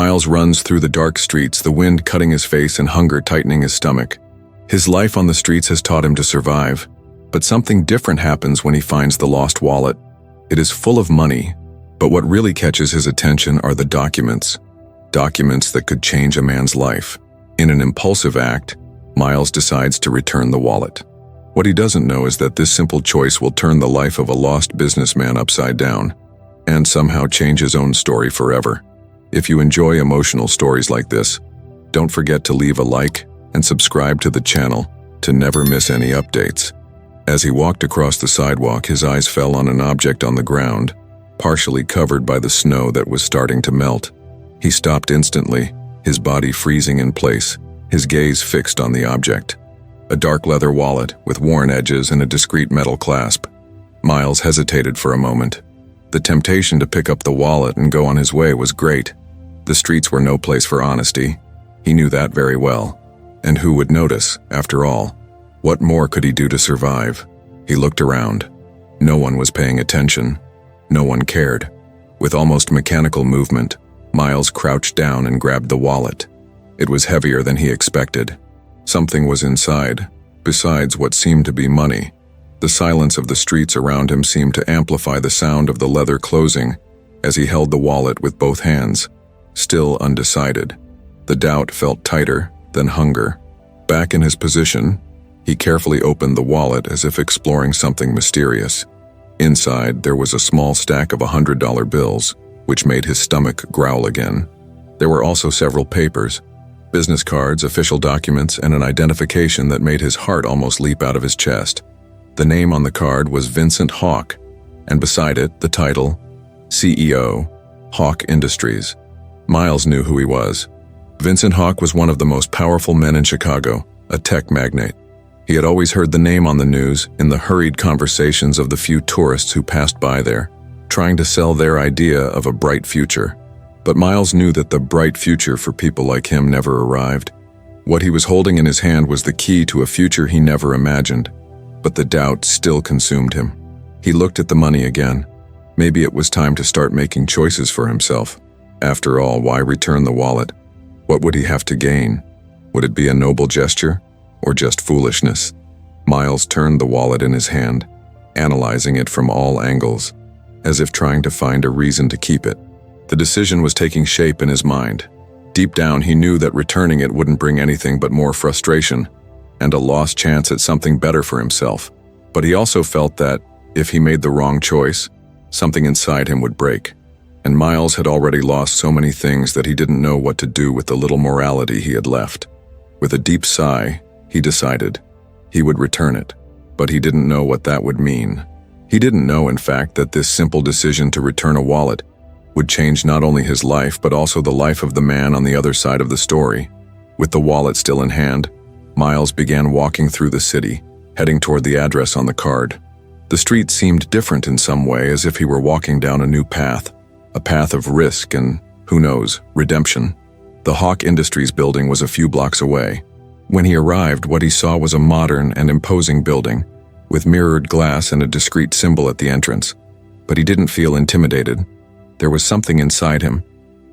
Miles runs through the dark streets, the wind cutting his face and hunger tightening his stomach. His life on the streets has taught him to survive, but something different happens when he finds the lost wallet. It is full of money, but what really catches his attention are the documents. Documents that could change a man's life. In an impulsive act, Miles decides to return the wallet. What he doesn't know is that this simple choice will turn the life of a lost businessman upside down, and somehow change his own story forever. If you enjoy emotional stories like this, don't forget to leave a like and subscribe to the channel to never miss any updates. As he walked across the sidewalk, his eyes fell on an object on the ground, partially covered by the snow that was starting to melt. He stopped instantly, his body freezing in place, his gaze fixed on the object. A dark leather wallet with worn edges and a discreet metal clasp. Miles hesitated for a moment. The temptation to pick up the wallet and go on his way was great. The streets were no place for honesty. He knew that very well. And who would notice, after all? What more could he do to survive? He looked around. No one was paying attention. No one cared. With almost mechanical movement, Miles crouched down and grabbed the wallet. It was heavier than he expected. Something was inside, besides what seemed to be money. The silence of the streets around him seemed to amplify the sound of the leather closing as he held the wallet with both hands, still undecided. The doubt felt tighter than hunger. Back in his position, he carefully opened the wallet as if exploring something mysterious. Inside, there was a small stack of $100 bills, which made his stomach growl again. There were also several papers, business cards, official documents, and an identification that made his heart almost leap out of his chest. The name on the card was Vincent Hawk, and beside it, the title, CEO, Hawk Industries. Miles knew who he was. Vincent Hawk was one of the most powerful men in Chicago, a tech magnate. He had always heard the name on the news in the hurried conversations of the few tourists who passed by there, trying to sell their idea of a bright future. But Miles knew that the bright future for people like him never arrived. What he was holding in his hand was the key to a future he never imagined, but the doubt still consumed him. He looked at the money again. Maybe it was time to start making choices for himself. After all, why return the wallet? What would he have to gain? Would it be a noble gesture, or just foolishness? Miles turned the wallet in his hand, analyzing it from all angles, as if trying to find a reason to keep it. The decision was taking shape in his mind. Deep down, he knew that returning it wouldn't bring anything but more frustration and a lost chance at something better for himself. But he also felt that, if he made the wrong choice, something inside him would break. And Miles had already lost so many things that he didn't know what to do with the little morality he had left. With a deep sigh, he decided he would return it, but he didn't know what that would mean. He didn't know, in fact, that this simple decision to return a wallet would change not only his life but also the life of the man on the other side of the story. With the wallet still in hand, Miles began walking through the city, heading toward the address on the card. The street seemed different in some way, as if he were walking down a new path, a path of risk and, who knows, redemption. The Hawk Industries building was a few blocks away. When he arrived, what he saw was a modern and imposing building, with mirrored glass and a discreet symbol at the entrance. But he didn't feel intimidated. There was something inside him,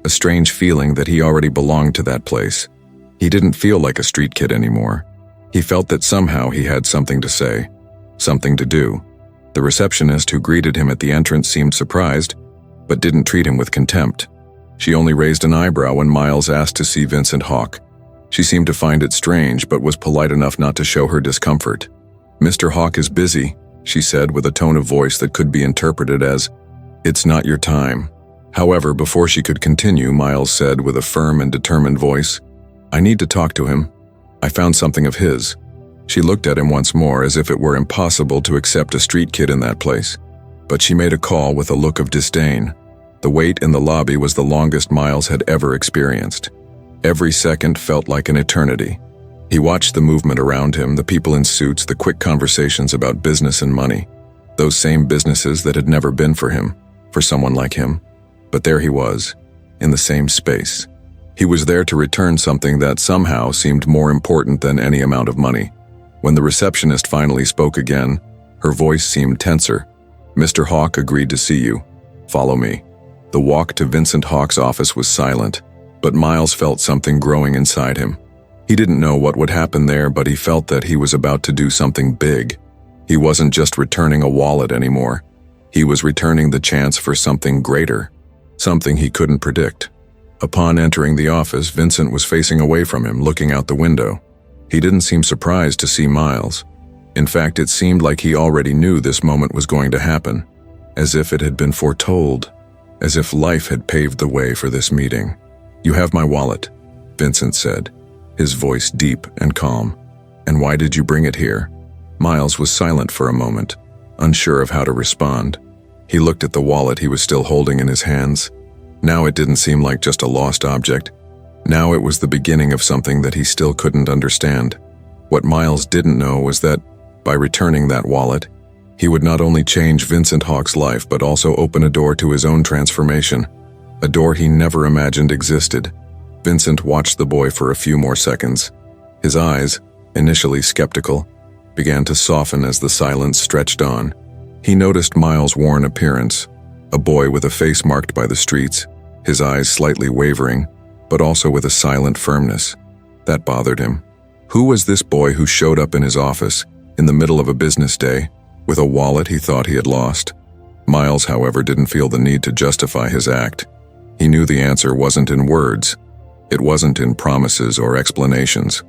a strange feeling that he already belonged to that place. He didn't feel like a street kid anymore. He felt that somehow he had something to say, something to do. The receptionist who greeted him at the entrance seemed surprised, but didn't treat him with contempt. She only raised an eyebrow when Miles asked to see Vincent Hawk. She seemed to find it strange, but was polite enough not to show her discomfort. "Mr. Hawk is busy," she said with a tone of voice that could be interpreted as, "It's not your time." However, before she could continue, Miles said with a firm and determined voice, "I need to talk to him. I found something of his." She looked at him once more as if it were impossible to accept a street kid in that place. But she made a call with a look of disdain. The wait in the lobby was the longest Miles had ever experienced. Every second felt like an eternity. He watched the movement around him, the people in suits, the quick conversations about business and money. Those same businesses that had never been for him, for someone like him. But there he was, in the same space. He was there to return something that somehow seemed more important than any amount of money. When the receptionist finally spoke again, her voice seemed tenser. "Mr. Hawk agreed to see you. Follow me." The walk to Vincent Hawk's office was silent. But Miles felt something growing inside him. He didn't know what would happen there, but he felt that he was about to do something big. He wasn't just returning a wallet anymore. He was returning the chance for something greater, something he couldn't predict. Upon entering the office, Vincent was facing away from him, looking out the window. He didn't seem surprised to see Miles. In fact, it seemed like he already knew this moment was going to happen, as if it had been foretold, as if life had paved the way for this meeting. "You have my wallet," Vincent said, his voice deep and calm. "And why did you bring it here?" Miles was silent for a moment, unsure of how to respond. He looked at the wallet he was still holding in his hands. Now it didn't seem like just a lost object. Now it was the beginning of something that he still couldn't understand. What Miles didn't know was that, by returning that wallet, he would not only change Vincent Hawke's life but also open a door to his own transformation, a door he never imagined existed. Vincent watched the boy for a few more seconds. His eyes, initially skeptical, began to soften as the silence stretched on. He noticed Miles' worn appearance, a boy with a face marked by the streets, his eyes slightly wavering, but also with a silent firmness. That bothered him. Who was this boy who showed up in his office, in the middle of a business day, with a wallet he thought he had lost? Miles, however, didn't feel the need to justify his act. He knew the answer wasn't in words. It wasn't in promises or explanations.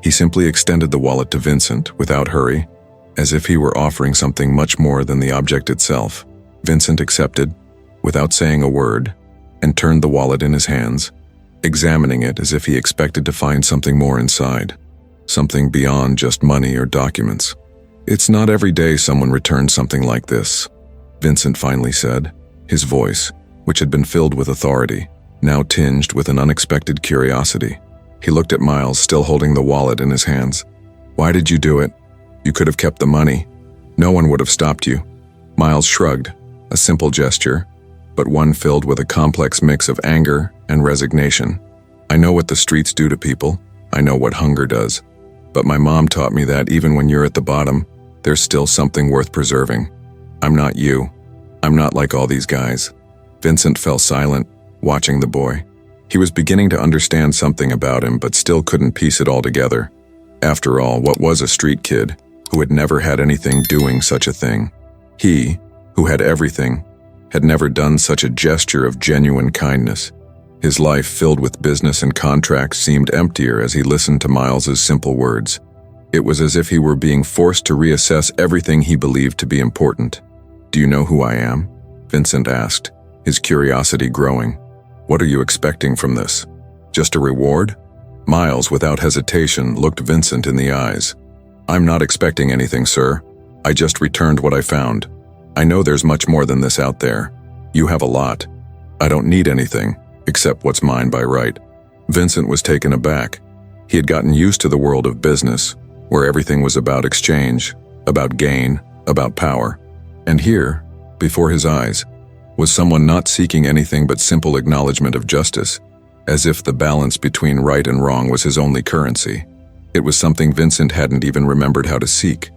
He simply extended the wallet to Vincent, without hurry, as if he were offering something much more than the object itself. Vincent accepted, without saying a word, and turned the wallet in his hands, examining it as if he expected to find something more inside, something beyond just money or documents. "It's not every day someone returns something like this," Vincent finally said, his voice, which had been filled with authority, now tinged with an unexpected curiosity. He looked at Miles, still holding the wallet in his hands. "Why did you do it? You could have kept the money. No one would have stopped you." Miles shrugged, a simple gesture, but one filled with a complex mix of anger and resignation. "I know what the streets do to people. I know what hunger does. But my mom taught me that even when you're at the bottom, there's still something worth preserving. I'm not you. I'm not like all these guys." Vincent fell silent, watching the boy. He was beginning to understand something about him, but still couldn't piece it all together. After all, what was a street kid who had never had anything doing such a thing? He, who had everything, had never done such a gesture of genuine kindness. His life, filled with business and contracts, seemed emptier as he listened to Miles's simple words. It was as if he were being forced to reassess everything he believed to be important. "Do you know who I am?" Vincent asked, his curiosity growing. "What are you expecting from this? Just a reward?" Miles, without hesitation, looked Vincent in the eyes. "I'm not expecting anything, sir. I just returned what I found. I know there's much more than this out there. You have a lot. I don't need anything, except what's mine by right." Vincent was taken aback. He had gotten used to the world of business, where everything was about exchange, about gain, about power. And here, before his eyes, was someone not seeking anything but simple acknowledgement of justice, as if the balance between right and wrong was his only currency. It was something Vincent hadn't even remembered how to seek.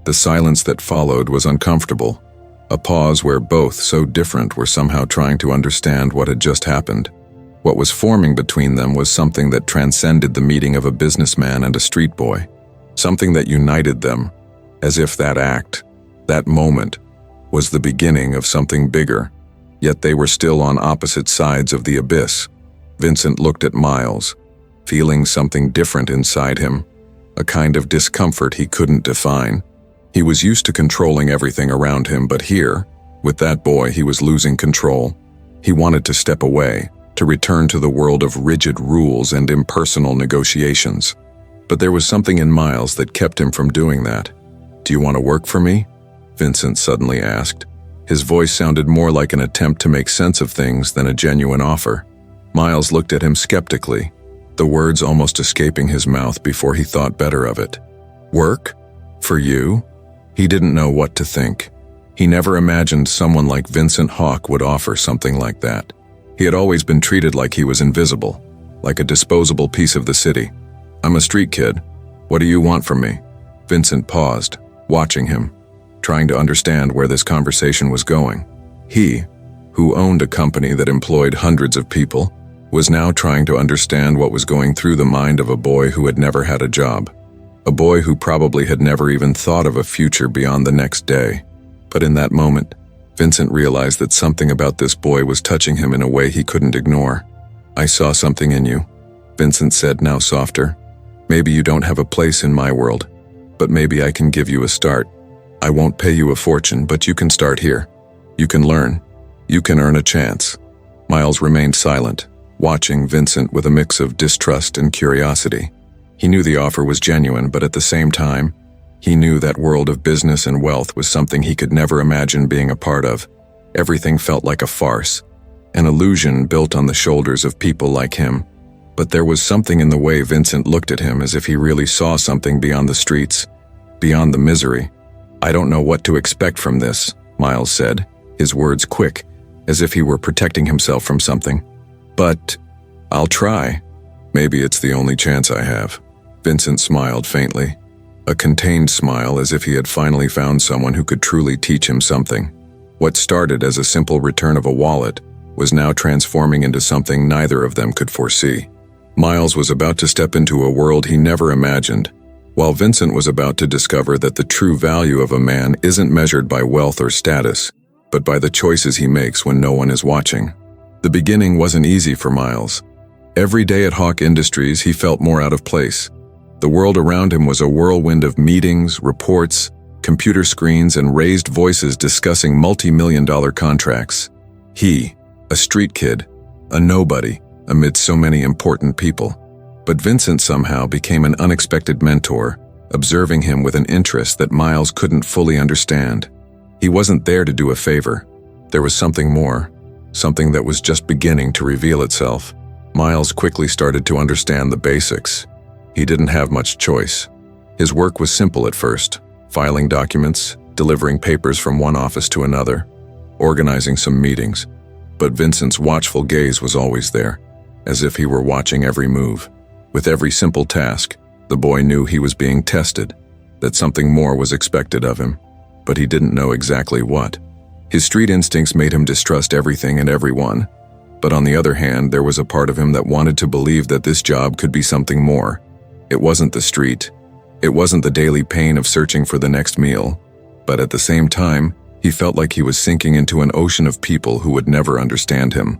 The silence that followed was uncomfortable, a pause where both, so different, were somehow trying to understand what had just happened. What was forming between them was something that transcended the meeting of a businessman and a street boy, something that united them, as if that act, that moment, was the beginning of something bigger. Yet they were still on opposite sides of the abyss. Vincent looked at Miles, feeling something different inside him, a kind of discomfort he couldn't define. He was used to controlling everything around him, but here, with that boy, he was losing control. He wanted to step away, to return to the world of rigid rules and impersonal negotiations. But there was something in Miles that kept him from doing that. "Do you want to work for me?" Vincent suddenly asked. His voice sounded more like an attempt to make sense of things than a genuine offer. Miles looked at him skeptically, the words almost escaping his mouth before he thought better of it. "Work? For you?" He didn't know what to think. He never imagined someone like Vincent Hawke would offer something like that. He had always been treated like he was invisible, like a disposable piece of the city. "I'm a street kid. What do you want from me?" Vincent paused, watching him, trying to understand where this conversation was going. He, who owned a company that employed hundreds of people, was now trying to understand what was going through the mind of a boy who had never had a job. A boy who probably had never even thought of a future beyond the next day. But in that moment, Vincent realized that something about this boy was touching him in a way he couldn't ignore. "I saw something in you," Vincent said, now softer. "Maybe you don't have a place in my world, but maybe I can give you a start. I won't pay you a fortune, but you can start here. You can learn. You can earn a chance." Miles remained silent, watching Vincent with a mix of distrust and curiosity. He knew the offer was genuine, but at the same time, he knew that world of business and wealth was something he could never imagine being a part of. Everything felt like a farce, an illusion built on the shoulders of people like him. But there was something in the way Vincent looked at him, as if he really saw something beyond the streets, beyond the misery. "I don't know what to expect from this," Miles said, his words quick, as if he were protecting himself from something. "But I'll try. Maybe it's the only chance I have." Vincent smiled faintly, a contained smile, as if he had finally found someone who could truly teach him something. What started as a simple return of a wallet was now transforming into something neither of them could foresee. Miles was about to step into a world he never imagined, while Vincent was about to discover that the true value of a man isn't measured by wealth or status, but by the choices he makes when no one is watching. The beginning wasn't easy for Miles. Every day at Hawk Industries, he felt more out of place. The world around him was a whirlwind of meetings, reports, computer screens, and raised voices discussing multi-million-dollar contracts. He, a street kid, a nobody, amid so many important people. But Vincent somehow became an unexpected mentor, observing him with an interest that Miles couldn't fully understand. He wasn't there to do a favor. There was something more, something that was just beginning to reveal itself. Miles quickly started to understand the basics. He didn't have much choice. His work was simple at first, filing documents, delivering papers from one office to another, organizing some meetings. But Vincent's watchful gaze was always there, as if he were watching every move. With every simple task, the boy knew he was being tested, that something more was expected of him, but he didn't know exactly what. His street instincts made him distrust everything and everyone, but on the other hand, there was a part of him that wanted to believe that this job could be something more. It wasn't the street. It wasn't the daily pain of searching for the next meal, but at the same time, he felt like he was sinking into an ocean of people who would never understand him.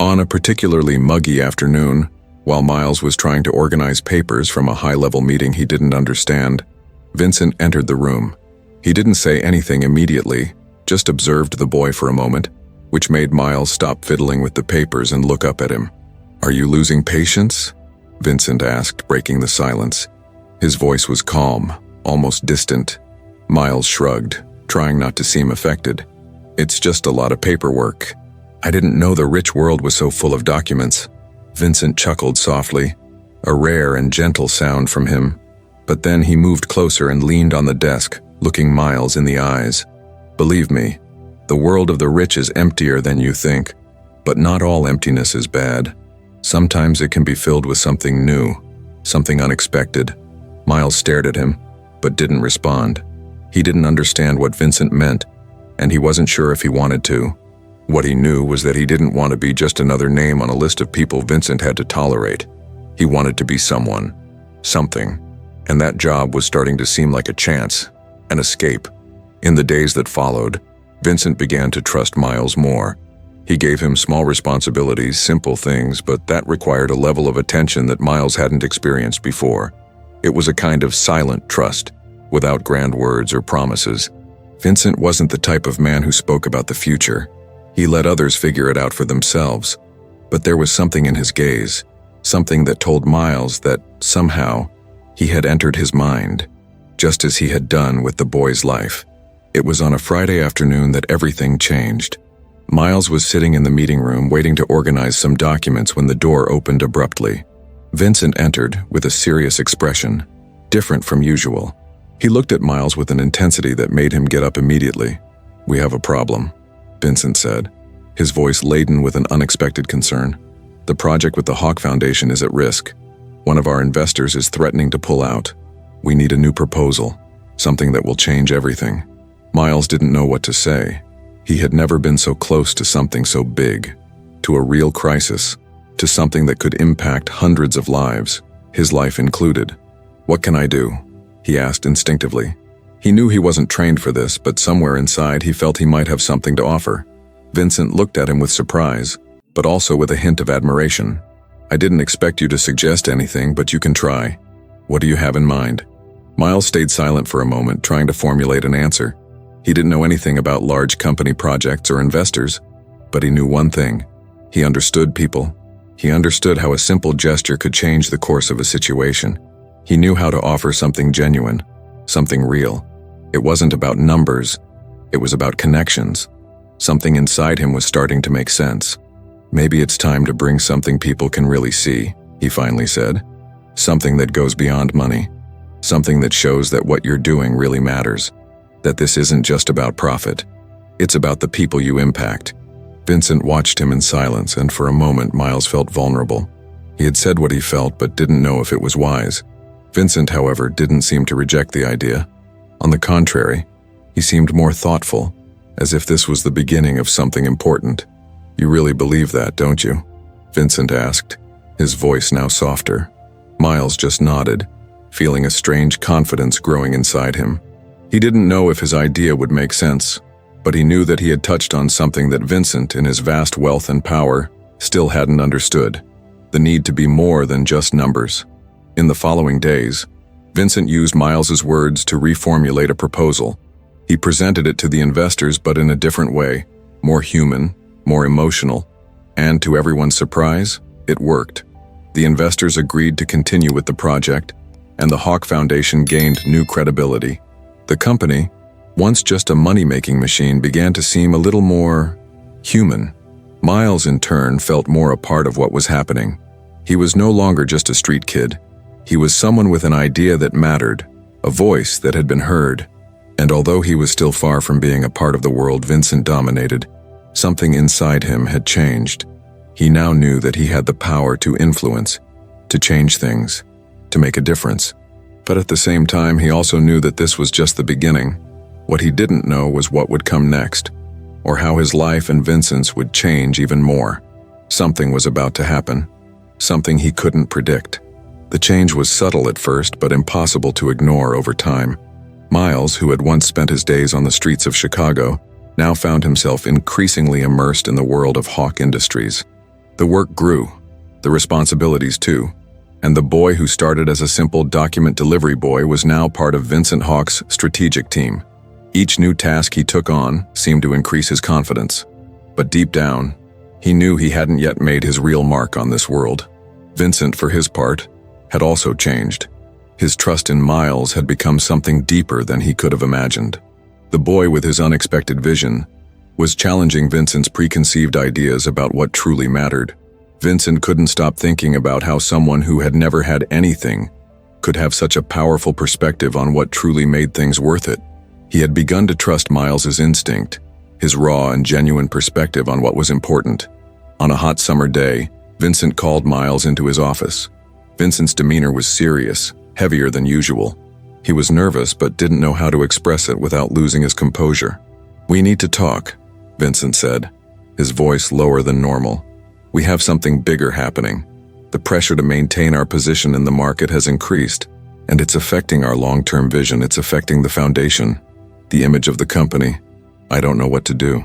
On a particularly muggy afternoon, while Miles was trying to organize papers from a high-level meeting he didn't understand, Vincent entered the room. He didn't say anything immediately, just observed the boy for a moment, which made Miles stop fiddling with the papers and look up at him. "Are you losing patience?" Vincent asked, breaking the silence. His voice was calm, almost distant. Miles shrugged, trying not to seem affected. "It's just a lot of paperwork. I didn't know the rich world was so full of documents." Vincent chuckled softly, a rare and gentle sound from him. But then he moved closer and leaned on the desk, looking Miles in the eyes. "Believe me, the world of the rich is emptier than you think, but not all emptiness is bad. Sometimes it can be filled with something new, something unexpected." Miles stared at him, but didn't respond. He didn't understand what Vincent meant, and he wasn't sure if he wanted to. What he knew was that he didn't want to be just another name on a list of people Vincent had to tolerate. He wanted to be someone, something, and that job was starting to seem like a chance, an escape. In the days that followed, Vincent began to trust Miles more. He gave him small responsibilities, simple things, but that required a level of attention that Miles hadn't experienced before. It was a kind of silent trust, without grand words or promises. Vincent wasn't the type of man who spoke about the future. He let others figure it out for themselves. But there was something in his gaze, something that told Miles that, somehow, he had entered his mind, just as he had done with the boy's life. It was on a Friday afternoon that everything changed. Miles was sitting in the meeting room waiting to organize some documents when the door opened abruptly. Vincent entered with a serious expression, different from usual. He looked at Miles with an intensity that made him get up immediately. "We have a problem," Vincent said, his voice laden with an unexpected concern. "The project with the Hawk Foundation is at risk. One of our investors is threatening to pull out. We need a new proposal, something that will change everything." Miles didn't know what to say. He had never been so close to something so big, to a real crisis. to something that could impact hundreds of lives, his life included. "What can I do?" he asked instinctively. He knew he wasn't trained for this, but somewhere inside he felt he might have something to offer. Vincent looked at him with surprise, but also with a hint of admiration. "I didn't expect you to suggest anything, but you can try. What do you have in mind?" Miles stayed silent for a moment, trying to formulate an answer. He didn't know anything about large company projects or investors, but he knew one thing. He understood people. He understood how a simple gesture could change the course of a situation. He knew how to offer something genuine, something real. It wasn't about numbers. It was about connections. Something inside him was starting to make sense. "Maybe it's time to bring something people can really see," he finally said. "Something that goes beyond money. Something that shows that what you're doing really matters. That this isn't just about profit. It's about the people you impact." Vincent watched him in silence, and for a moment Miles felt vulnerable. He had said what he felt, but didn't know if it was wise. Vincent, however, didn't seem to reject the idea. On the contrary, he seemed more thoughtful, as if this was the beginning of something important. "You really believe that, don't you?" Vincent asked, his voice now softer. Miles just nodded, feeling a strange confidence growing inside him. He didn't know if his idea would make sense, but he knew that he had touched on something that Vincent, in his vast wealth and power, still hadn't understood: the need to be more than just numbers. In the following days, Vincent used Miles's words to reformulate a proposal. He presented it to the investors, but in a different way, more human, more emotional, and to everyone's surprise, it worked. The investors agreed to continue with the project, and the Hawk Foundation gained new credibility. The company, once just a money-making machine, began to seem a little more human. Miles, in turn, felt more a part of what was happening. He was no longer just a street kid. He was someone with an idea that mattered, a voice that had been heard. And although he was still far from being a part of the world Vincent dominated, something inside him had changed. He now knew that he had the power to influence, to change things, to make a difference. But at the same time, he also knew that this was just the beginning. What he didn't know was what would come next, or how his life and Vincent's would change even more. Something was about to happen, something he couldn't predict. The change was subtle at first, but impossible to ignore over time. Miles, who had once spent his days on the streets of Chicago, now found himself increasingly immersed in the world of Hawk Industries. The work grew, the responsibilities too, and the boy who started as a simple document delivery boy was now part of Vincent Hawk's strategic team. Each new task he took on seemed to increase his confidence. But deep down, he knew he hadn't yet made his real mark on this world. Vincent, for his part, had also changed. His trust in Miles had become something deeper than he could have imagined. The boy with his unexpected vision was challenging Vincent's preconceived ideas about what truly mattered. Vincent couldn't stop thinking about how someone who had never had anything could have such a powerful perspective on what truly made things worth it. He had begun to trust Miles's instinct, his raw and genuine perspective on what was important. On a hot summer day, Vincent called Miles into his office. Vincent's demeanor was serious, heavier than usual. He was nervous but didn't know how to express it without losing his composure. "We need to talk," Vincent said, his voice lower than normal. "We have something bigger happening. The pressure to maintain our position in the market has increased, and it's affecting our long-term vision. It's affecting the foundation, the image of the company. I don't know what to do."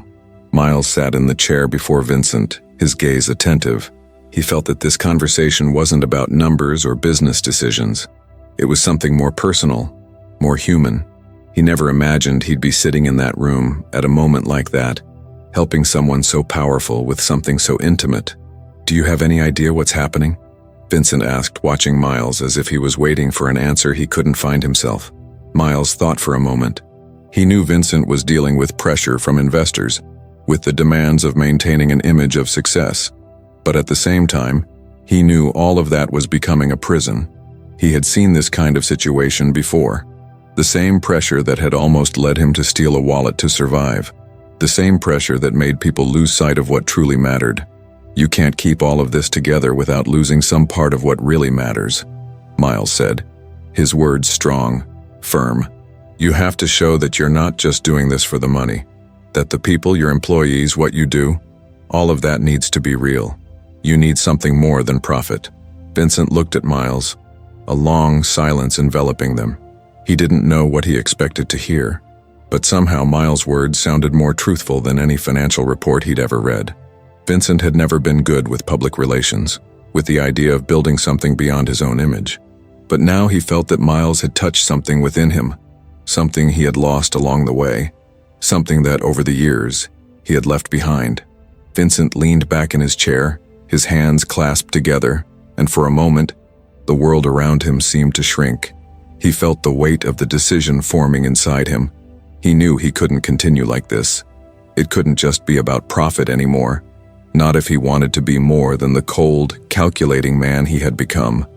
Miles sat in the chair before Vincent, his gaze attentive. He felt that this conversation wasn't about numbers or business decisions. It was something more personal, more human. He never imagined he'd be sitting in that room at a moment like that, helping someone so powerful with something so intimate. "Do you have any idea what's happening?" Vincent asked, watching Miles as if he was waiting for an answer he couldn't find himself. Miles thought for a moment. He knew Vincent was dealing with pressure from investors, with the demands of maintaining an image of success. But at the same time, he knew all of that was becoming a prison. He had seen this kind of situation before. The same pressure that had almost led him to steal a wallet to survive. The same pressure that made people lose sight of what truly mattered. "You can't keep all of this together without losing some part of what really matters," Miles said, his words strong, firm. "You have to show that you're not just doing this for the money, that the people, your employees, what you do, all of that needs to be real. You need something more than profit. Vincent looked at Miles, a long silence enveloping them. He didn't know what he expected to hear, but somehow Miles' words sounded more truthful than any financial report he'd ever read. Vincent had never been good with public relations, with the idea of building something beyond his own image. But now he felt that Miles had touched something within him, something he had lost along the way, something that, over the years, he had left behind. Vincent leaned back in his chair, his hands clasped together, and for a moment, the world around him seemed to shrink. He felt the weight of the decision forming inside him. He knew he couldn't continue like this. It couldn't just be about profit anymore, not if he wanted to be more than the cold, calculating man he had become.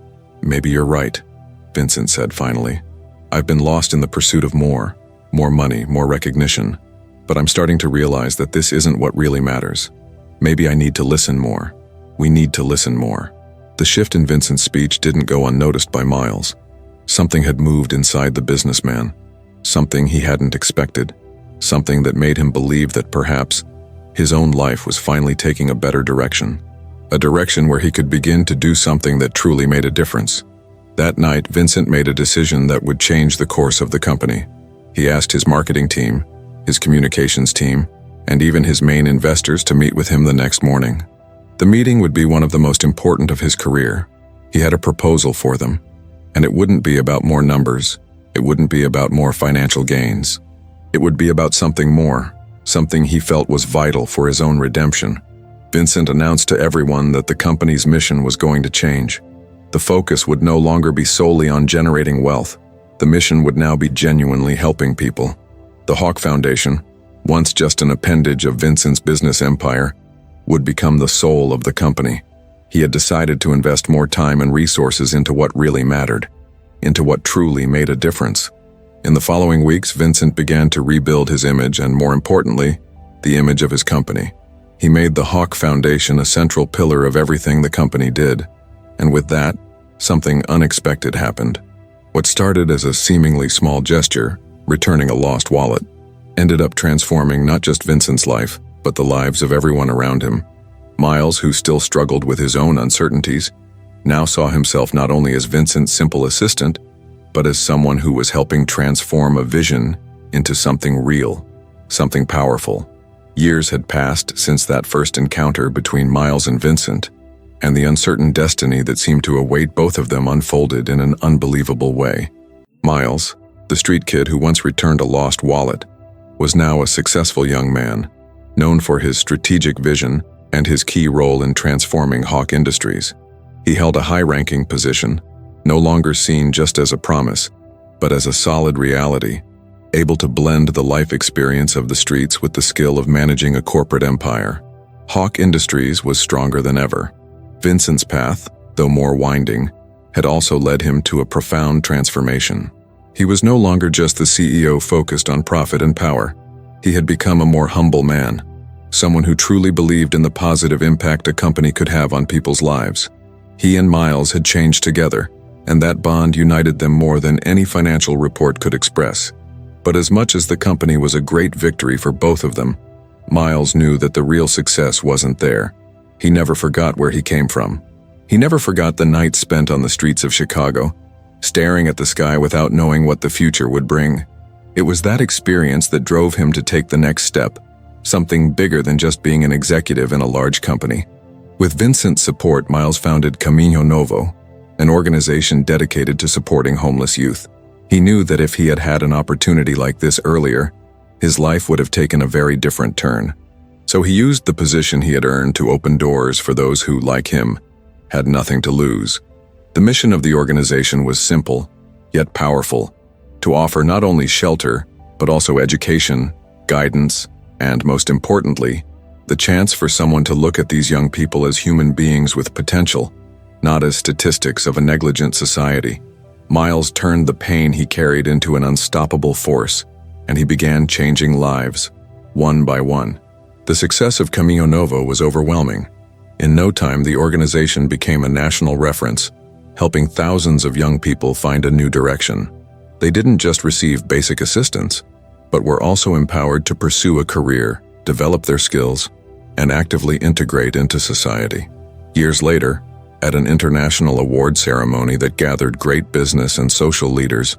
"Maybe you're right," Vincent said finally. "I've been lost in the pursuit of more money, more recognition. But I'm starting to realize that this isn't what really matters. Maybe I need to listen more. We need to listen more." The shift in Vincent's speech didn't go unnoticed by Miles. Something had moved inside the businessman, something he hadn't expected, something that made him believe that perhaps his own life was finally taking a better direction, a direction where he could begin to do something that truly made a difference. That night, Vincent made a decision that would change the course of the company. He asked his marketing team, his communications team, and even his main investors to meet with him the next morning. The meeting would be one of the most important of his career. He had a proposal for them, and it wouldn't be about more numbers. It wouldn't be about more financial gains. It would be about something more, something he felt was vital for his own redemption. Vincent announced to everyone that the company's mission was going to change. The focus would no longer be solely on generating wealth. The mission would now be genuinely helping people. The Hawk Foundation, once just an appendage of Vincent's business empire, would become the soul of the company. He had decided to invest more time and resources into what really mattered, into what truly made a difference. In the following weeks, Vincent began to rebuild his image and, more importantly, the image of his company. He made the Hawk Foundation a central pillar of everything the company did. And with that, something unexpected happened. What started as a seemingly small gesture, returning a lost wallet, ended up transforming not just Vincent's life, but the lives of everyone around him. Miles, who still struggled with his own uncertainties, now saw himself not only as Vincent's simple assistant, but as someone who was helping transform a vision into something real, something powerful. Years had passed since that first encounter between Miles and Vincent, and the uncertain destiny that seemed to await both of them unfolded in an unbelievable way. Miles, the street kid who once returned a lost wallet, was now a successful young man, known for his strategic vision and his key role in transforming Hawk Industries. He held a high-ranking position, no longer seen just as a promise, but as a solid reality, able to blend the life experience of the streets with the skill of managing a corporate empire. Hawk Industries was stronger than ever. Vincent's path, though more winding, had also led him to a profound transformation. He was no longer just the CEO focused on profit and power. He had become a more humble man, someone who truly believed in the positive impact a company could have on people's lives. He and Miles had changed together, and that bond united them more than any financial report could express. But as much as the company was a great victory for both of them, Miles knew that the real success wasn't there. He never forgot where he came from. He never forgot the nights spent on the streets of Chicago, staring at the sky without knowing what the future would bring. It was that experience that drove him to take the next step, something bigger than just being an executive in a large company. With Vincent's support, Miles founded Camino Novo, an organization dedicated to supporting homeless youth. He knew that if he had had an opportunity like this earlier, his life would have taken a very different turn. So he used the position he had earned to open doors for those who, like him, had nothing to lose. The mission of the organization was simple, yet powerful, to offer not only shelter, but also education, guidance, and, most importantly, the chance for someone to look at these young people as human beings with potential, not as statistics of a negligent society. Miles turned the pain he carried into an unstoppable force, and he began changing lives, one by one. The success of Camino Novo was overwhelming. In no time, the organization became a national reference, helping thousands of young people find a new direction. They didn't just receive basic assistance, but were also empowered to pursue a career, develop their skills, and actively integrate into society. Years later, at an international award ceremony that gathered great business and social leaders,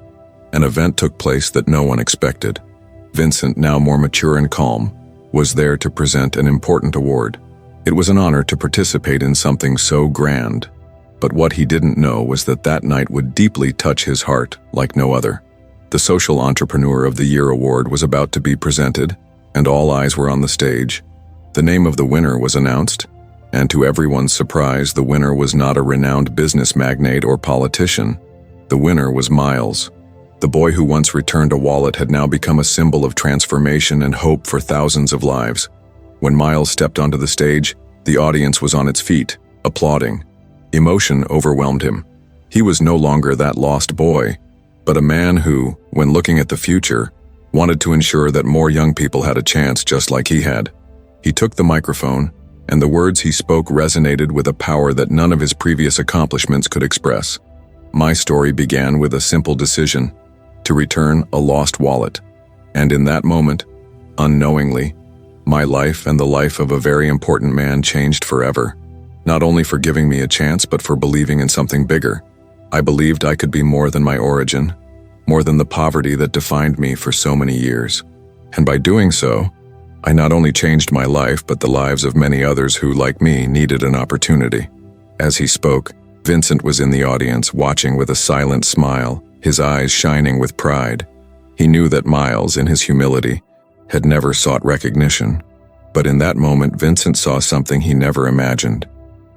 an event took place that no one expected. Vincent, now more mature and calm, was there to present an important award. It was an honor to participate in something so grand, but what he didn't know was that that night would deeply touch his heart like no other. The Social Entrepreneur of the Year award was about to be presented, and all eyes were on the stage. The name of the winner was announced, and to everyone's surprise, the winner was not a renowned business magnate or politician. The winner was Miles. The boy who once returned a wallet had now become a symbol of transformation and hope for thousands of lives. When Miles stepped onto the stage, the audience was on its feet, applauding. Emotion overwhelmed him. He was no longer that lost boy, but a man who, when looking at the future, wanted to ensure that more young people had a chance just like he had. He took the microphone, and the words he spoke resonated with a power that none of his previous accomplishments could express. My story began with a simple decision: to return a lost wallet. And in that moment, unknowingly, my life and the life of a very important man changed forever. Not only for giving me a chance, but for believing in something bigger. I believed I could be more than my origin, more than the poverty that defined me for so many years. And by doing so, I not only changed my life, but the lives of many others who, like me, needed an opportunity. As he spoke, Vincent was in the audience, watching with a silent smile, his eyes shining with pride. He knew that Miles, in his humility, had never sought recognition. But in that moment, Vincent saw something he never imagined.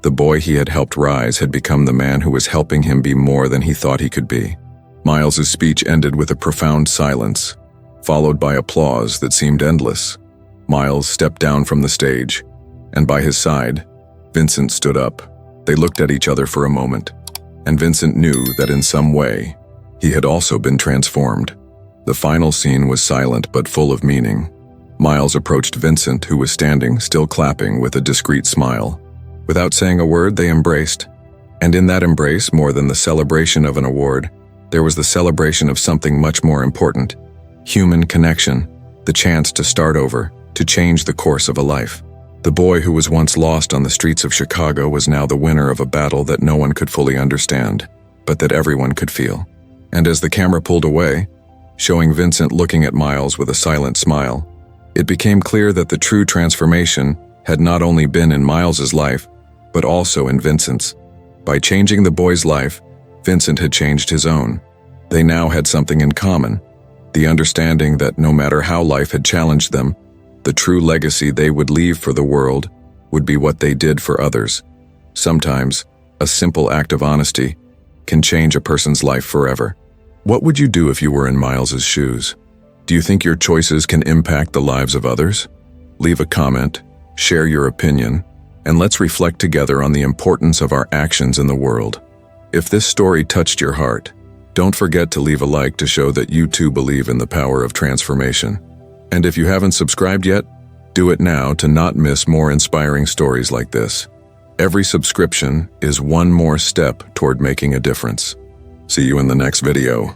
The boy he had helped rise had become the man who was helping him be more than he thought he could be. Miles's speech ended with a profound silence, followed by applause that seemed endless. Miles stepped down from the stage, and by his side, Vincent stood up. They looked at each other for a moment, and Vincent knew that in some way, he had also been transformed. The final scene was silent but full of meaning. Miles approached Vincent, who was standing, still clapping, with a discreet smile. Without saying a word, they embraced. And in that embrace, more than the celebration of an award, there was the celebration of something much more important: human connection, the chance to start over, to change the course of a life. The boy who was once lost on the streets of Chicago was now the winner of a battle that no one could fully understand, but that everyone could feel. And as the camera pulled away, showing Vincent looking at Miles with a silent smile, it became clear that the true transformation had not only been in Miles's life, but also in Vincent's. By changing the boy's life, Vincent had changed his own. They now had something in common: the understanding that no matter how life had challenged them, the true legacy they would leave for the world would be what they did for others. Sometimes, a simple act of honesty can change a person's life forever. What would you do if you were in Miles's shoes? Do you think your choices can impact the lives of others? Leave a comment, share your opinion, and let's reflect together on the importance of our actions in the world. If this story touched your heart, don't forget to leave a like to show that you too believe in the power of transformation. And if you haven't subscribed yet, do it now to not miss more inspiring stories like this. Every subscription is one more step toward making a difference. See you in the next video.